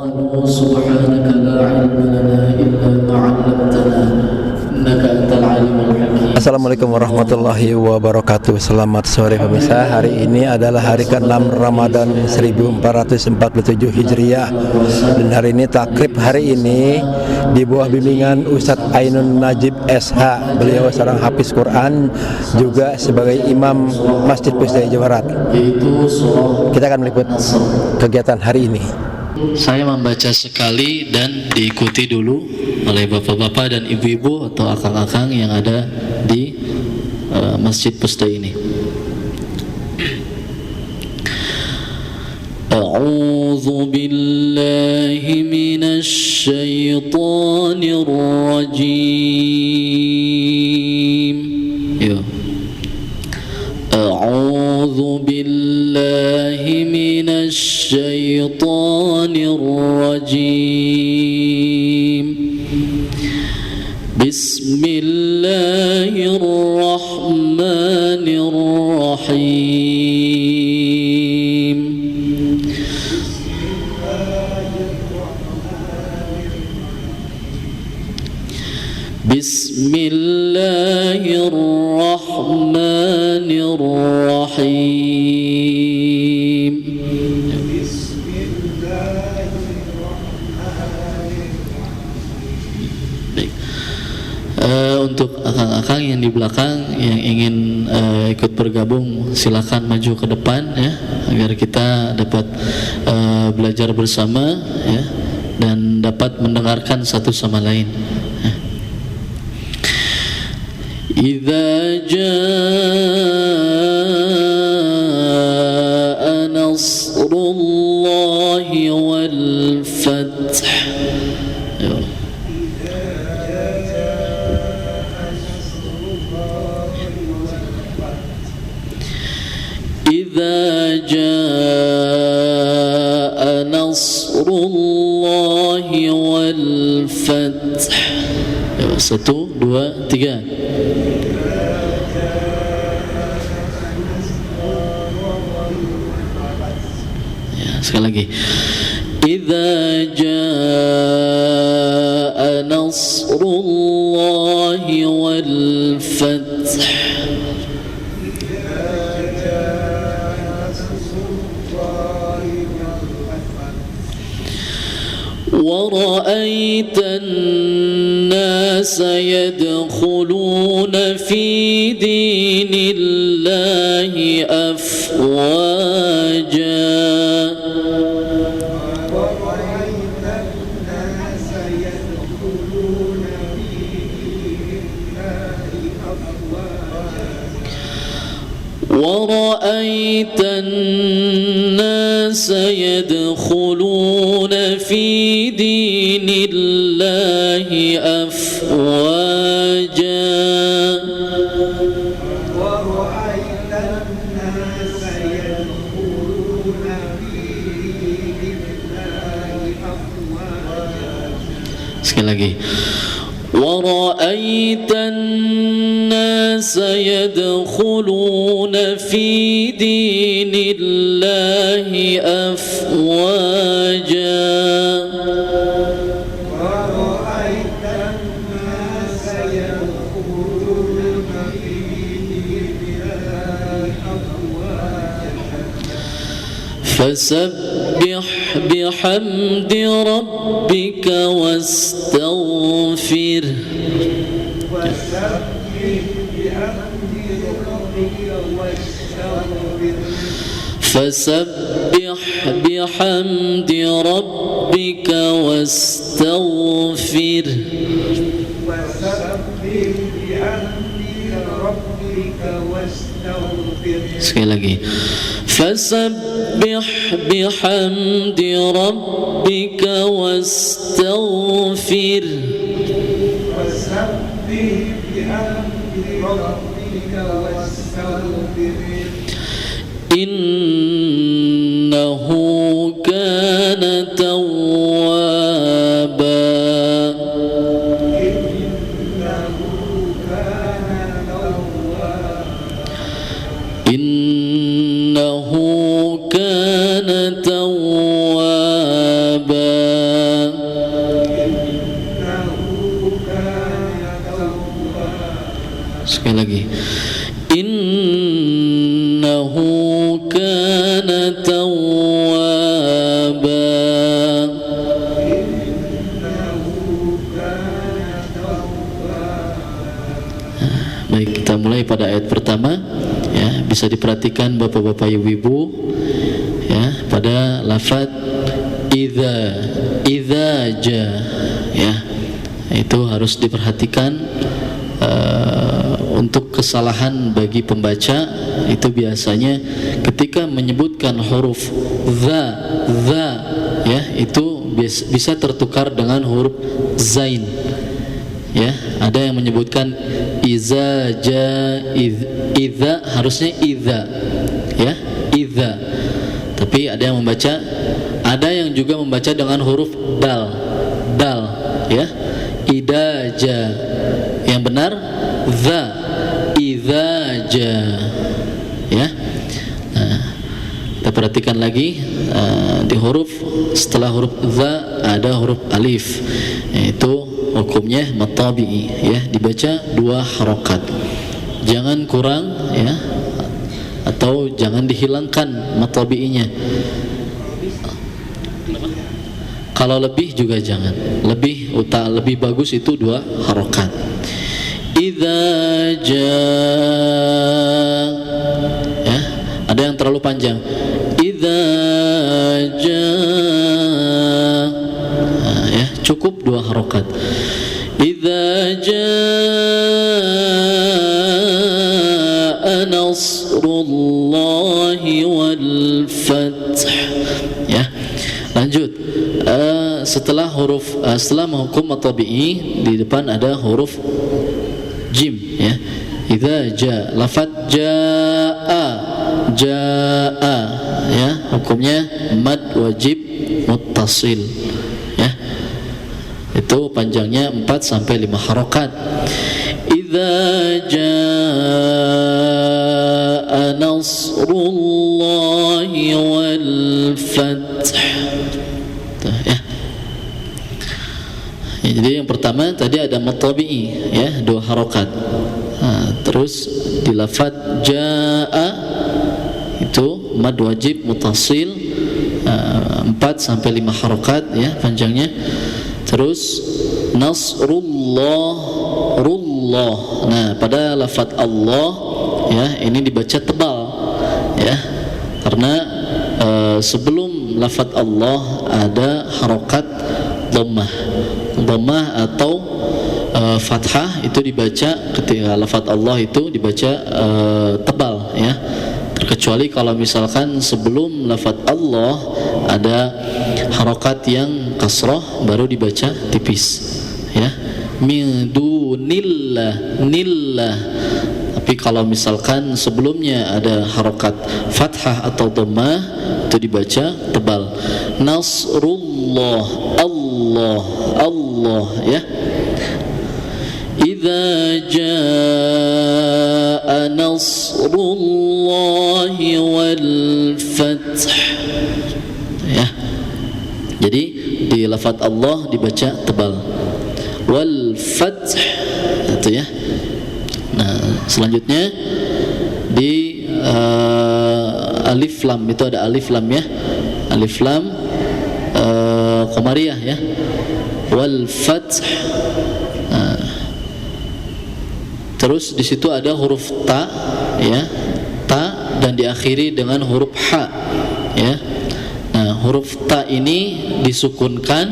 قالوا سبحانك لا علم لنا إلا ما علمتنا إنك أنت العليم الحكيم. Assalamualaikum warahmatullahi wabarakatuh. Selamat sore pemirsa. Hari ini adalah hari ke-6 Ramadan 1447 Hijriah. Dan hari ini takrib hari ini di bawah bimbingan Ustadz Ainun Najib SH. Beliau seorang hafiz Quran, juga sebagai imam Masjid Pusdai Jawa Barat. Kita akan meliput kegiatan hari ini. Saya membaca sekali dan diikuti dulu oleh bapak-bapak dan ibu-ibu atau akang-akang yang ada di Masjid Pusdai ini. A'udzu billahi minasy syaithanir rajim. Yo. A'udzu billahi minasy syaithanir rajim. Bismillahirrahmanirrahim. Bismillahirrahmanirrahim. Baik. Untuk akang-akang yang di belakang yang ingin ikut bergabung, silakan maju ke depan ya, agar kita dapat belajar bersama ya, dan dapat mendengarkan satu sama lain. Idza jaa nasrullahi wal fath. Idza jaa nasrullahi wal fath. 1, 2, 3. Sekali lagi. Idza jaa nasrullahi wal fath. ورأيت الناس يدخلون في دين الله أفواجا. ورأيت الناس يدخلون في دين الله أفواجا. ورأيت الناس يدخلون في دين الله أفواجا. Sekali lagi. ورأيت الناس يدخلون في دين الله أفواجا. ورأيت الناس يدخلون في دين الله أفواجا. فسبح بحمد ربك واستغفر. فسبح بحمد ربك واستغفر. Sekali lagi. فسبح بحمد ربك واستغفر. إنه كان توابا. إنه كان توابا. Sekali lagi. Innahu kana tawwaba. Baik, kita mulai pada ayat pertama ya, bisa diperhatikan Bapak-bapak Ibu-ibu ya, pada lafaz idza ja ya, itu harus diperhatikan. Untuk kesalahan bagi pembaca itu biasanya ketika menyebutkan huruf za ya, itu bisa tertukar dengan huruf zain ya. Ada yang menyebutkan iza ja idza, harusnya idza ya, idza. Tapi ada yang juga membaca dengan huruf dal ya, idaja. Yang benar za, idzaja ya. Nah, kita perhatikan lagi di huruf, setelah huruf za ada huruf alif, yaitu hukumnya matabi'i ya, dibaca 2 harokat, jangan kurang ya, atau jangan dihilangkan matabi'inya. Kalau lebih juga jangan, lebih bagus itu 2 harokat. Idza jaa ya, ada yang terlalu panjang. Idza jaa ya, cukup 2 harokat. Idza jaa nasrullahi wal fath ya. Lanjut, setelah menghukum matabi'i, di depan ada huruf jim ya. Idza jaa, lafaz jaa ya, hukumnya mad wajib muttasil ya, itu panjangnya 4 sampai 5 harokat. Idza jaa nasrullahi wal fath ya. Jadi yang pertama tadi ada matabi'i ya, 2 harokat. Terus di lafaz jaa itu mad wajib mutasil 4 sampai 5 harokat ya panjangnya. Terus nasrullah, nah pada lafaz Allah ya, ini dibaca tebal ya, karena sebelum lafaz Allah ada harokat dhammah atau fathah, itu dibaca ketika lafaz Allah itu dibaca tebal ya, terkecuali kalau misalkan sebelum lafaz Allah ada harokat yang kasrah, baru dibaca tipis ya, min dunillah nillah. Tapi kalau misalkan sebelumnya ada harokat fathah atau dhammah, itu dibaca tebal. Nasrullah, Allah ya. Idza jaa nasrullahi wal fath ya. Jadi di lafaz Allah dibaca tebal, wal fath itu ya. Nah, selanjutnya di alif lam, itu ada alif lam ya, alif lam qamariyah ya, wal fath. Terus di situ ada huruf ta ya, ta, dan diakhiri dengan huruf ha ya. Nah, huruf ta ini disukunkan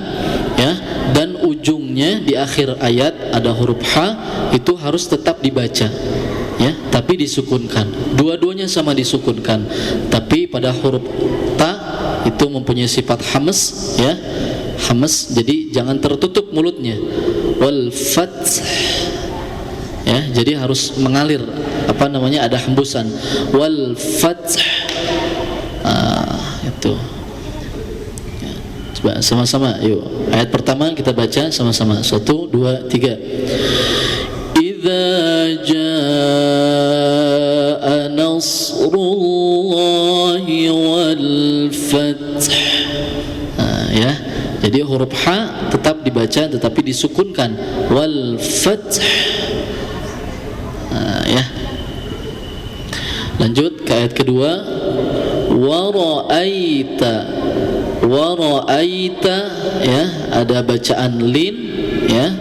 ya, dan ujungnya di akhir ayat ada huruf ha, itu harus tetap dibaca ya, tapi disukunkan. Dua-duanya sama disukunkan, tapi pada huruf ta itu mempunyai sifat hamas ya, hamas, jadi jangan tertutup mulutnya. Wal fath ya, jadi harus mengalir, ada hembusan. Wal fath itu ya. Coba sama-sama, yuk, ayat pertama kita baca sama-sama. 1, 2, 3. Idza jaa nasrullahi wal fath ya. Jadi huruf ha tetap dibaca tetapi disukunkan, wal fath Ya. Lanjut ke ayat kedua. Wara'aita ya, ada bacaan lin ya,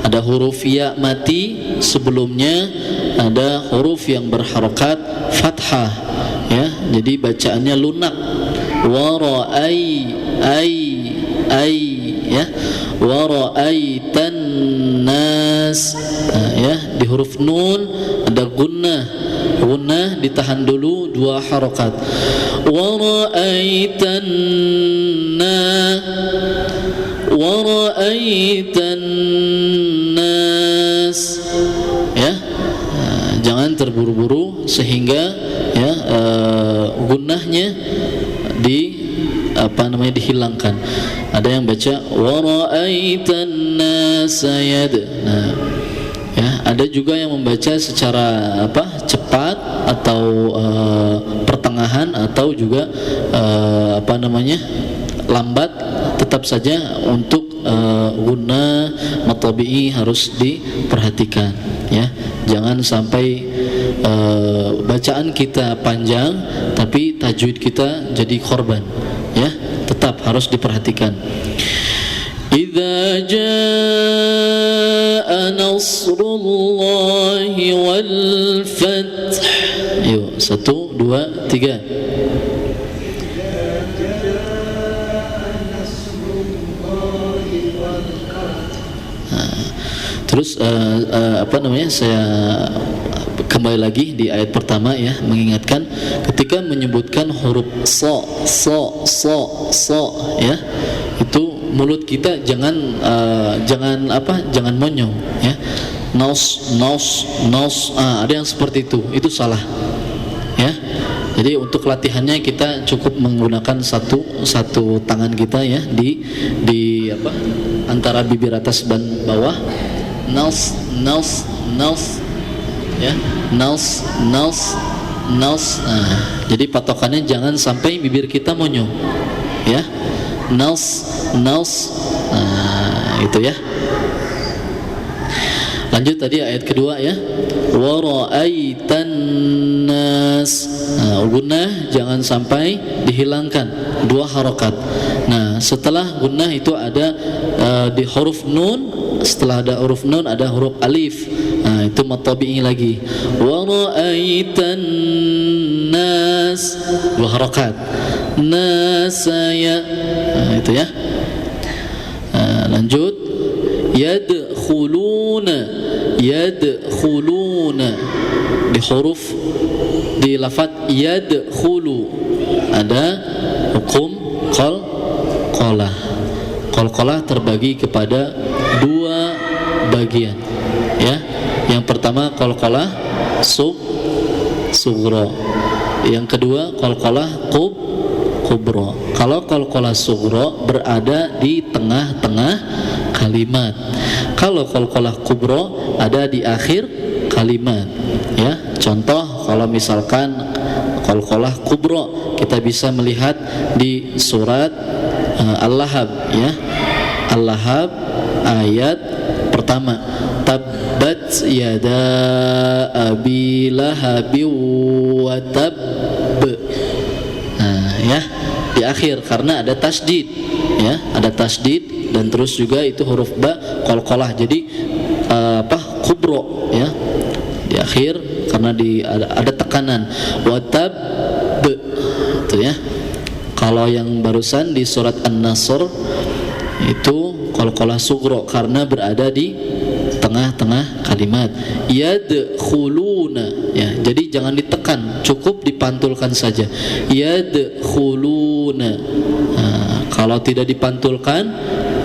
ada huruf ya mati, sebelumnya ada huruf yang berharokat fathah ya, jadi bacaannya lunak. Ya, wara'aitan nas ya, di huruf nun ada gunnah ditahan dulu 2 harokat. Wara'aitan nas ya, jangan terburu-buru sehingga ya gunnahnya dihilangkan. Ada yang baca wara'aitan nasayad. Nah, ya, ada juga yang membaca secara cepat atau pertengahan atau juga lambat. Tetap saja untuk gunnah matabi'i harus diperhatikan ya. Jangan sampai bacaan kita panjang tapi tajwid kita jadi korban ya. Tetap harus diperhatikan. Idza jaa nasrullahi wal fath. Yuk, 1, 2, 3. Terus saya kembali lagi di ayat pertama ya, mengingatkan ketika menyebutkan huruf so ya, itu mulut kita jangan monyong ya. Nos, ada yang seperti itu salah ya. Jadi untuk latihannya kita cukup menggunakan satu tangan kita ya di antara bibir atas dan bawah. Nos ya, nos. Jadi patokannya jangan sampai bibir kita monyong ya. Nos. Itu ya. Lanjut tadi ayat kedua ya. Wara'aitan nas. Gunnah jangan sampai dihilangkan, 2 harokat. Nah, setelah gunnah itu ada di huruf nun. Setelah ada huruf nun ada huruf alif. Nah, itu matabi'i lagi. Wara'aitan nas, 2 harokat. Nasaya. Nah, itu ya. Lanjut. Yadkhuluna di huruf di lafaz yadkhulu ada hukum qalqalah terbagi kepada 2 bagian ya. Yang pertama qalqalah sughra, yang kedua qalqalah kubra. Kalau qalqalah sughra berada di tengah-tengah kalimat. Kalau qalqalah kubra ada di akhir kalimat ya. Contoh kalau misalkan qalqalah kubra kita bisa melihat di surat Al-Lahab ya. Al-Lahab ayat pertama, tabbat yada abi lahabi wa tabb. Nah ya, di akhir karena ada tasdid ya, ada tasdid dan terus juga itu huruf ba qalqalah, jadi kubro ya di akhir karena ada tekanan wa tabb itu ya. Kalau yang barusan di surat An-Nasr itu qalqalah sughra karena berada di tengah-tengah kalimat. Yadkhuluna ya, jadi jangan ditekan, cukup dipantulkan saja. Yadkhuluna. Nah, kalau tidak dipantulkan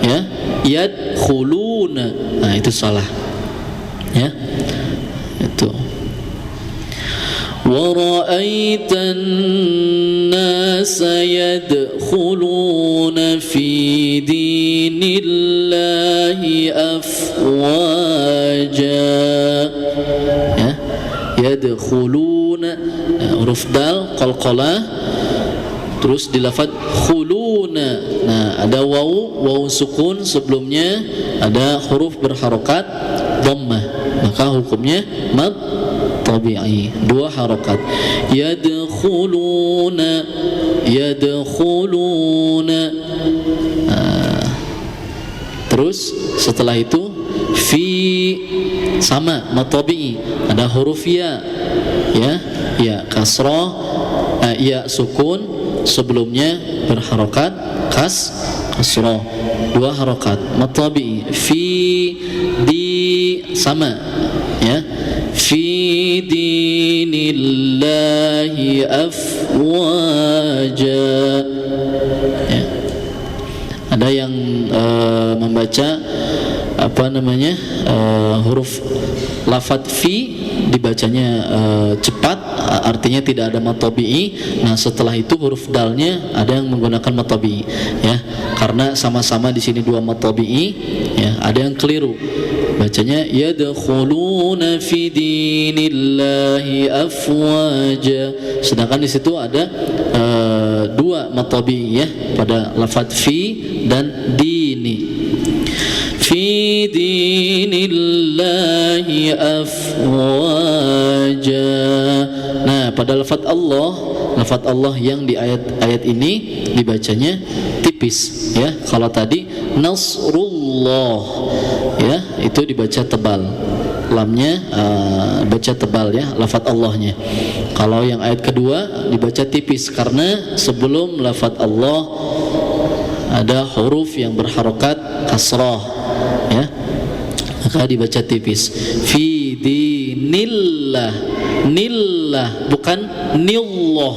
ya, yadkhuluna. Nah, itu salah. Ya. Itu. وَرَأَيْتَ النَّاسَ يَدْخُلُونَ فِي دِينِ اللَّهِ أَفْوَاجًا ya, yadkhuluna huruf dal qalqalah terus di lafaz khuluna. Nah, ada wawu sukun sebelumnya, ada huruf berharokat dhammah, maka hukumnya tabi'i, dua harokat. Yadkhuluna, yadkhuluna. Terus setelah itu fi, sama mad tabi'i, ada huruf ya, ya kasrah, ya sukun, sebelumnya berharokat kasrah, dua harokat mad tabi'i. Fi di, sama ya, fi dinillahi afwaja ya. Ada yang membaca huruf lafadz fi dibacanya cepat, artinya tidak ada mad tabi'i. Nah, setelah itu huruf dalnya ada yang menggunakan mad tabi'i ya. Karena sama-sama di sini dua mad tabi'i ya, ada yang keliru. Bacanya yadkhuluna fi dinillahi afwaja. Sedangkan di situ ada dua mad tabi'i ya pada lafadz fi dan dini. Fi dinillahi afwaja. Nah, pada lafadz Allah yang di ayat ini dibacanya tipis ya. Kalau tadi nasrullah ya, itu dibaca tebal, lamnya baca tebal ya, lafadz Allahnya. Kalau yang ayat kedua dibaca tipis karena sebelum lafadz Allah ada huruf yang berharokat kasrah ya, maka dibaca tipis. Fi dinillah, nillah bukan nillah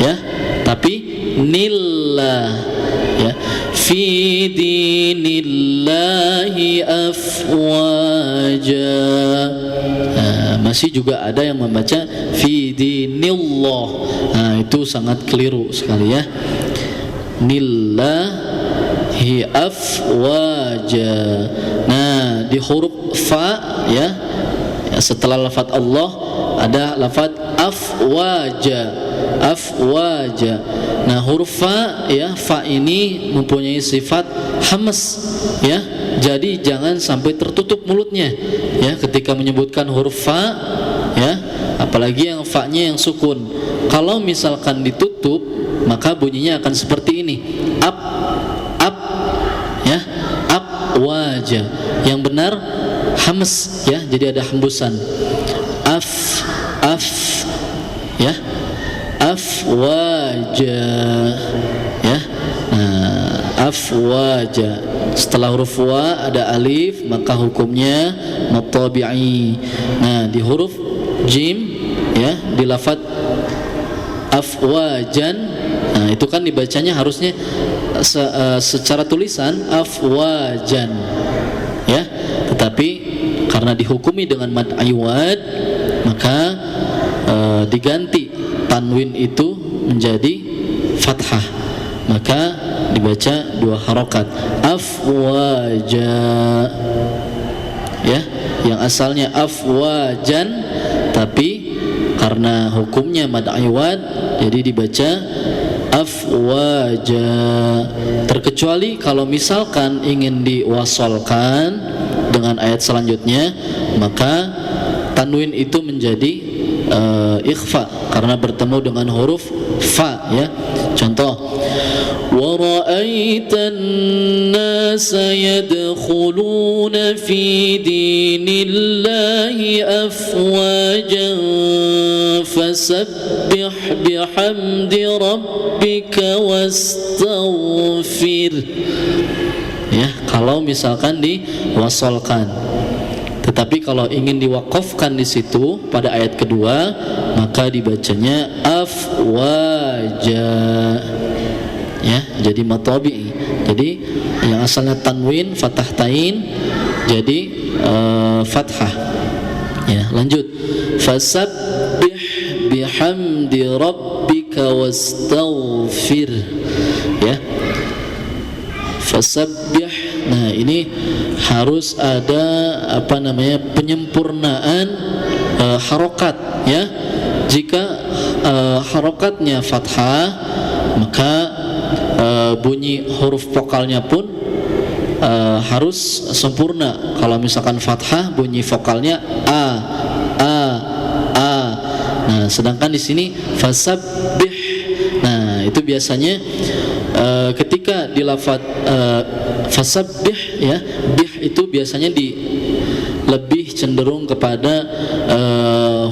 ya, tapi nillah ya. Fi dinillahi afwaja. Masih juga ada yang membaca fi dinillah. Nah, itu sangat keliru sekali ya. Nillahi afwaja. Nah, di huruf fa ya, setelah lafadz Allah ada lafadz afwaja, afwaja. Nah, huruf fa ya, fa ini mempunyai sifat hamas ya. Jadi jangan sampai tertutup mulutnya ya ketika menyebutkan huruf fa ya, apalagi yang fa-nya yang sukun. Kalau misalkan ditutup, maka bunyinya akan seperti ini. Up ya, up wajah. Yang benar hamas ya, jadi ada hembusan. Af ya, afwajah ya. Nah, afwajah. Setelah huruf wa ada alif, maka hukumnya mad tabi'i. Nah, di huruf jim ya, di lafadz afwajan, nah itu kan dibacanya harusnya secara tulisan afwajan ya, tetapi karena dihukumi dengan mad iwad, maka diganti tanwin itu menjadi fathah, maka dibaca dua harokat afwaja ya, yang asalnya afwajan tapi karena hukumnya mad iwad jadi dibaca afwaja. Terkecuali kalau misalkan ingin diwasolkan dengan ayat selanjutnya, maka tanwin itu menjadi ikhfa karena bertemu dengan huruf fa ya. Contoh, wa ra'aitan nasa yadkhuluna fi dinillahi afwajan fasabbih bihamdi rabbika wastaghfir ya, kalau misalkan diwasolkan. Tetapi kalau ingin diwakafkan di situ pada ayat kedua, maka dibacanya afwaja ya, jadi mad tabi'i. Jadi yang asalnya tanwin fathah tain jadi fathah ya. Lanjut, fasabbih bihamdi rabbika wastaghfir ya, fasabbih. Nah, ini harus ada penyempurnaan harokat ya. Jika harokatnya fathah, maka bunyi huruf vokalnya pun harus sempurna. Kalau misalkan fathah, bunyi vokalnya a Nah, sedangkan di sini fasabbih. Nah, itu biasanya ketika di lafaz fasabbih ya, bih itu biasanya lebih cenderung kepada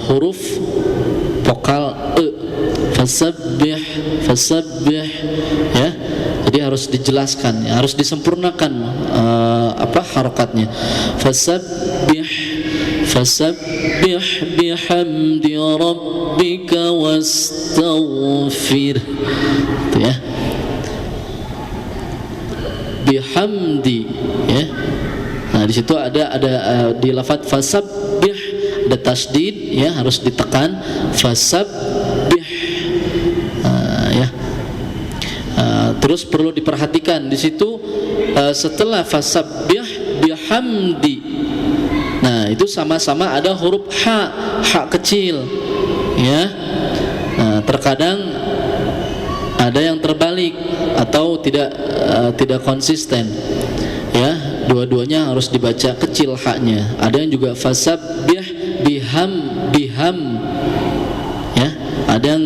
huruf vokal e. Fasabbih, fasabbih ya. Jadi harus dijelaskan, harus disempurnakan harokatnya. Fasabbih, fasabbih bihamdi rabbika wastaghfir. Itu ya. Bihamdi ya. Nah, di situ ada di lafaz fasabbih ada tasdid ya, harus ditekan fasabbih ya. Terus perlu diperhatikan di situ setelah fasabbih bihamdi. Nah, itu sama-sama ada huruf ha kecil ya. Nah, terkadang ada yang terbalik atau tidak konsisten ya, dua-duanya harus dibaca kecil haknya. Ada yang juga fasabbih biham ya, ada yang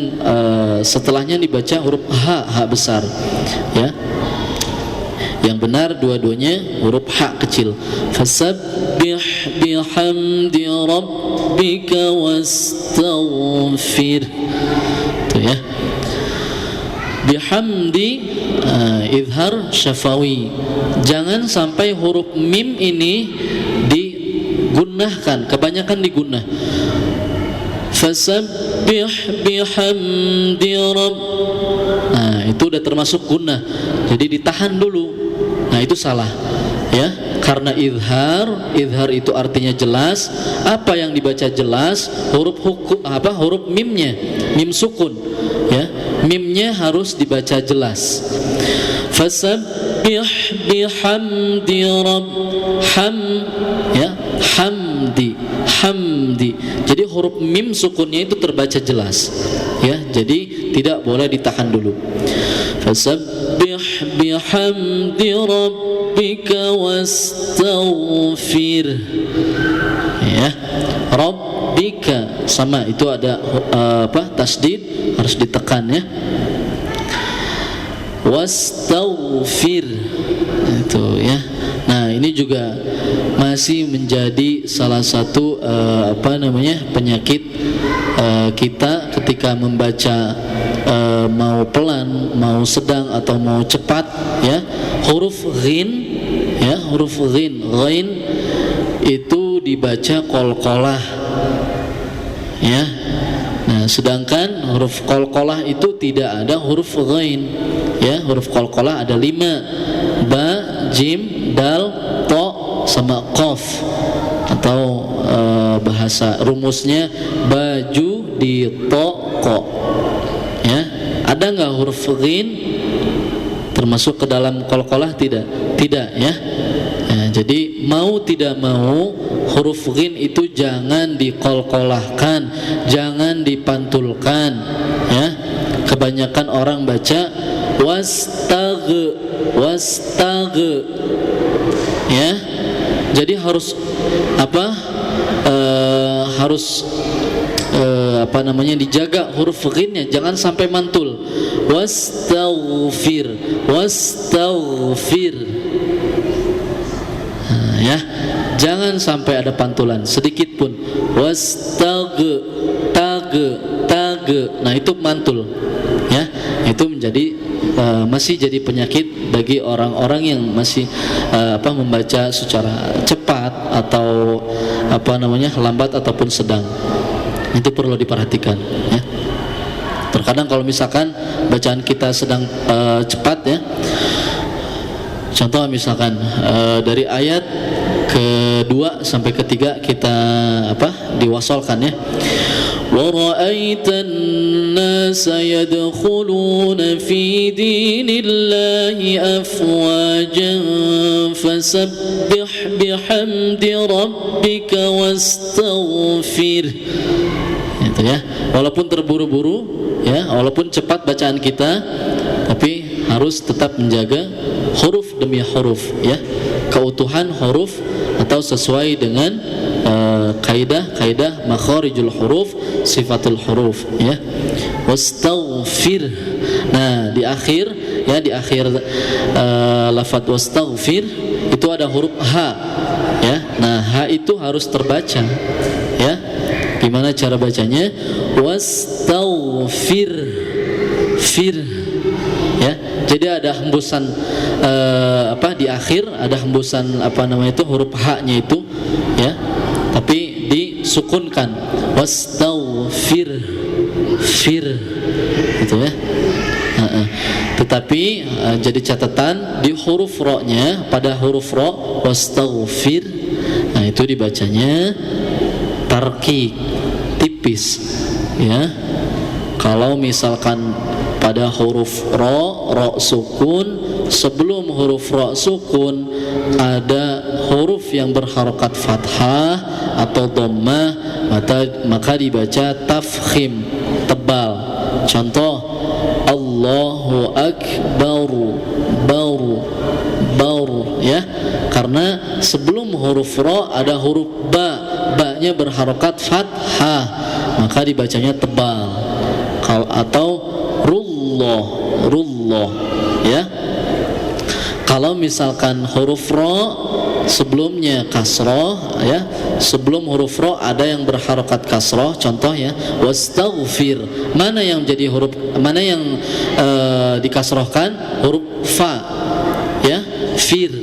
setelahnya dibaca huruf ha besar ya. Yang benar dua-duanya huruf ha kecil. Fasabbih bihamdi rabbika wastaghfir. Itu ya. Bihamdi izhar syafawi. Jangan sampai huruf mim ini digunnahkan, kebanyakan digunnah. Fasabbih bihamdi rabb. Nah, itu udah termasuk gunnah. Jadi ditahan dulu. Nah, itu salah. Ya, karena izhar itu artinya jelas. Apa yang dibaca jelas? Huruf mimnya, mim sukun. Ya, mimnya harus dibaca jelas. Fasabbih bihamdi rabb ya, hamdi. Jadi huruf mim sukunnya itu terbaca jelas. Ya, jadi tidak boleh ditahan dulu. Fasabbih bihamdi rabbika wastaghfir. Ya, rabbika sama itu ada tasdid, harus ditekan ya. Wastaghfir itu ya. Nah, ini juga masih menjadi salah satu penyakit kita ketika membaca, mau pelan, mau sedang atau mau cepat ya. Huruf ghin ya, huruf ghin itu dibaca qalqalah ya. Nah, sedangkan huruf qalqalah itu tidak ada huruf ghin ya. Huruf qalqalah ada 5, ba, jim, dal, to, sama qaf. Atau bahasa rumusnya baju di toko ya. Ada nggak huruf ghin termasuk ke dalam qalqalah? Tidak ya. Jadi mau tidak mau huruf ghin itu jangan diqalqalahkan, jangan dipantulkan ya. Kebanyakan orang baca wastagh ya. Jadi harus dijaga huruf ghinnya, jangan sampai mantul. Wastaghfir ya, jangan sampai ada pantulan sedikit pun. Nah, itu mantul ya. Itu menjadi masih jadi penyakit bagi orang-orang yang masih membaca secara cepat atau lambat ataupun sedang. Itu perlu diperhatikan ya. Terkadang kalau misalkan bacaan kita sedang cepat ya, contoh misalkan dari ayat kedua sampai ketiga kita diwasolkan ya. Wa ra'aitan nasa yadkhuluna fi dinillahi afwajan fasabbih bihamdi rabbika wastaghfir. Itu ya. Walaupun terburu-buru ya, walaupun cepat bacaan kita, tapi harus tetap menjaga huruf demi huruf, ya, keutuhan huruf atau sesuai dengan kaidah makharijul huruf, sifatul huruf, ya. Wastaghfir. Nah, di akhir lafaz wastaghfir itu ada huruf H, ya. Nah, H itu harus terbaca, ya. Gimana cara bacanya? Wastaghfir, fir, ya. Jadi ada hembusan di akhir ada hembusan itu huruf H-nya itu, ya. Tapi disukunkan. Wastaghfir, fir, gitu, ya. Tetapi jadi catatan di huruf ro-nya, pada huruf ro wastaghfir, nah itu dibacanya tarqiq, tipis, ya. Kalau misalkan pada huruf ro sukun, sebelum huruf ro sukun ada huruf yang berharokat fathah atau dhammah, maka dibaca tafkhim, tebal. Contoh, Allahu akbar, baru, ya. Karena sebelum huruf ro ada huruf ba-nya berharokat fathah, maka dibacanya tebal. Atau rullah, ya. Kalau misalkan huruf ro sebelumnya kasroh, ya, sebelum huruf ro ada yang berharokat kasroh, contoh, ya, wastaghfir, mana yang jadi huruf, mana yang dikasrohkan? Huruf fa, ya, fir,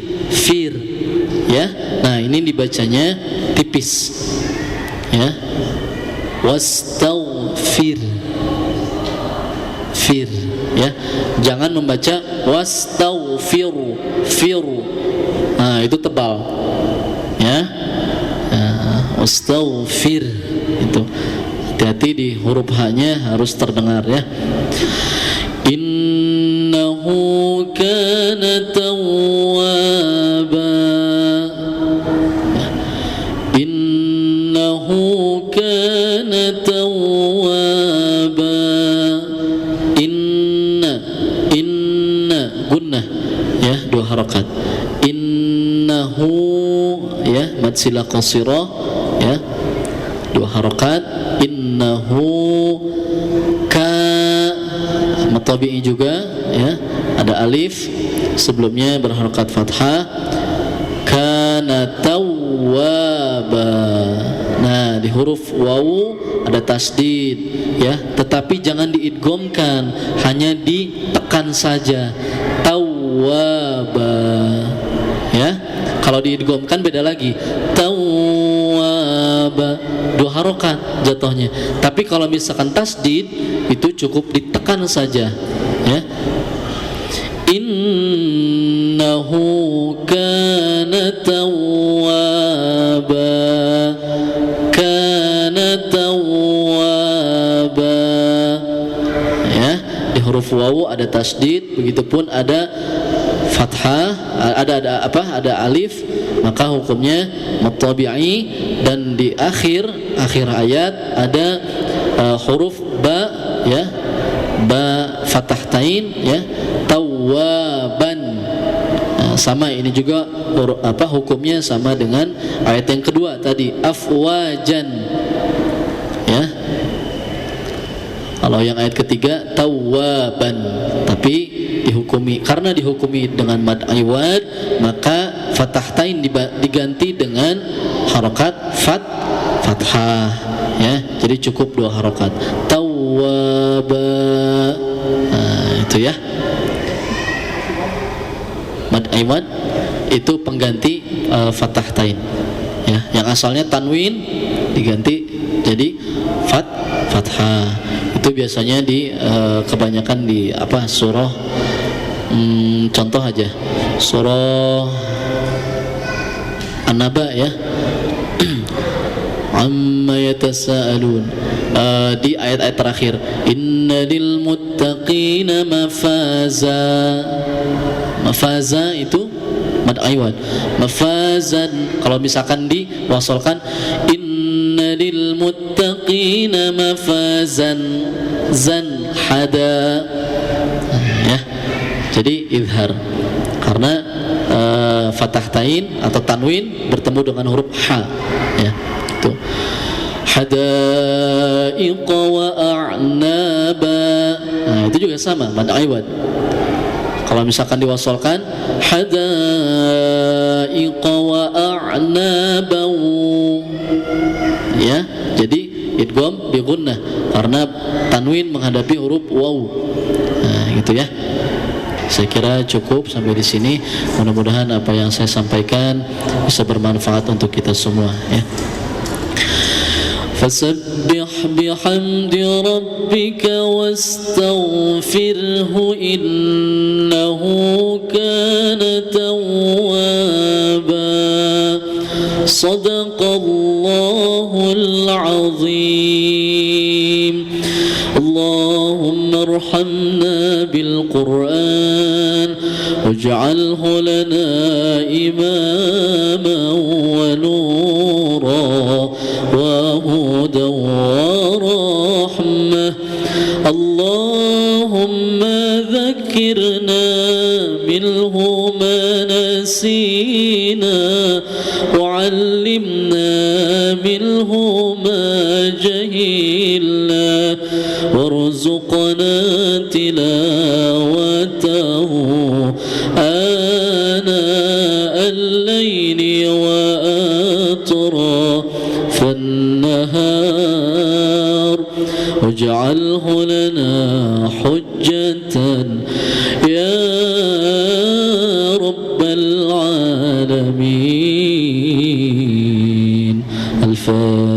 ya. Nah, ini dibacanya tipis, ya, wastaghfir, fir, ya. Jangan membaca wastaghfiru, firu. Nah, itu tebal, ya. Wastaghfir itu. Hati-hati di huruf H-nya harus terdengar, ya. Innahu kana tawwaba. Innahu kana tawwaba. Inna gunnah, ya, 2 harakat. Innahu, ya, mad sila qasirah, ya, 2 harakat. Innahu mad tabi'i juga, ya, ada alif sebelumnya berharakat fathah. Kana tawwaba. Nah, di huruf wawu ada tasdid, ya, tetapi jangan diidghamkan, hanya ditekan saja. Tawwaba, ya. Kalau diidghamkan beda lagi. Tawwaba, 2 harokat jatuhnya. Tapi kalau misalkan tasdid itu cukup ditekan saja, ya. Innahu kana tawwaba, kana tawwaba, ya. Di huruf wawu ada tasdid, begitupun ada fathah, ada alif, maka hukumnya mutabi'i. Dan di akhir ayat ada huruf ba, ya, ba fathahtain, ya, tawwaban. Nah, sama ini juga hukumnya sama dengan ayat yang kedua tadi, afwajan, ya. Kalau yang ayat ketiga tawwaban, tapi karena dihukumi dengan mad iwad, maka fathahtain diganti dengan harokat fathah, ya. Jadi cukup 2 harokat. Tawwaba. Nah, itu, ya. Mad iwad itu pengganti fathahtain, ya. Yang asalnya tanwin diganti jadi fathah. Itu biasanya kebanyakan di surah, contoh aja surah An-Naba, ya. Amma yatasaalun, di ayat-ayat terakhir, innal muttaqina mafaza itu mad iwad, mafazan. Kalau misalkan diwasalkan, innal muttaqina mafazan, zan hada, ya. Jadi izhar karena fathah tain atau tanwin bertemu dengan huruf ha, ya. Itu. Hadaiqa wa a'naba. Nah, itu juga sama, mad iwad. Kalau misalkan diwasolkan hadaiqa wa a'naba, ya, jadi idgham bi gunnah karena tanwin menghadapi huruf waw. Nah, gitu ya. Saya kira cukup sampai di sini. Mudah-mudahan apa yang saya sampaikan bisa bermanfaat untuk kita semua, ya. Fasabbih bihamdi rabbika wastaghfirhu innahu kana tawwaba. Shadaqallahul azim. Allahumma arhamna bil Qur'an waj'alhu lana imaman wa nuran wa hudan wa rahmah. Allahumma dhakkirna minhu ma nasina wa 'allimna minhu ma jahilna warzuqna tilawatahu ana al-layli wa atrafan nahar waj'alhu lana hujjatan ya rabbal alamin. Al-Fatihah.